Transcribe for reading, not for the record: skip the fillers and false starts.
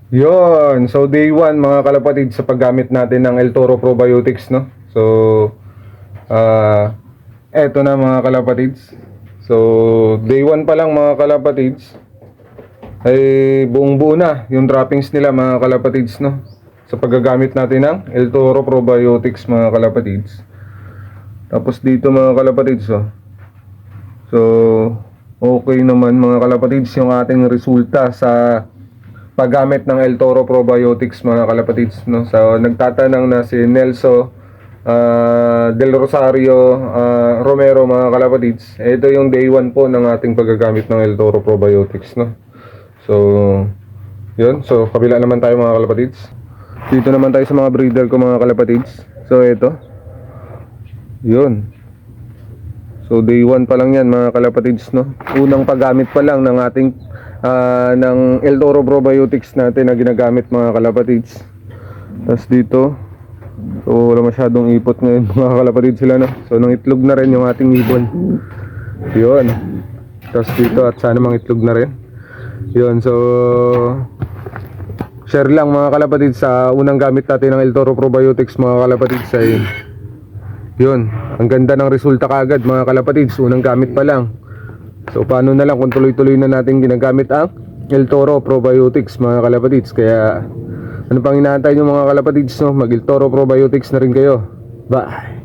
Yon, so day 1 mga kalapatid sa paggamit natin ng El Toro Probiotics, no? So, eto na mga kalapatids. So, day 1 pa lang mga kalapatids, ay buong buo na yung droppings nila mga kalapatids, no? Sa paggagamit natin ng El Toro Probiotics mga kalapatids. Tapos dito mga kalapatids, oh. So, okay naman mga kalapatids yung ating resulta sa paggamit ng El Toro Probiotics mga kalapatids, no? So nagtatanong na si Nelso Del Rosario Romero mga kalapatids. Ito yung day 1 po ng ating paggagamit ng El Toro Probiotics, no? So yun, so kabila naman tayo mga kalapatids. Dito naman tayo sa mga breeder ko mga kalapatids. So ito, yun. So day 1 pa lang yan mga kalapatids, no? Unang paggamit pa lang ng ating ng El Toro Probiotics natin na ginagamit mga kalapatids. Tapos dito, so wala masyadong ipot ngayon mga kalapatids sila, no? So nang itlog na rin yung ating ibon. Yun. Tapos dito at sana mang itlog na rin. Yun, so share lang mga kalapatids sa unang gamit natin ng El Toro Probiotics mga kalapatids ay yun, ang ganda ng resulta kaagad mga kalapatids, unang gamit pa lang. So paano na lang kung tuloy-tuloy na natin ginagamit ang El Toro Probiotics mga kalapatids. Kaya ano pang inaantay nyo mga kalapatids, no? Mag El Toro Probiotics na rin kayo. Bye!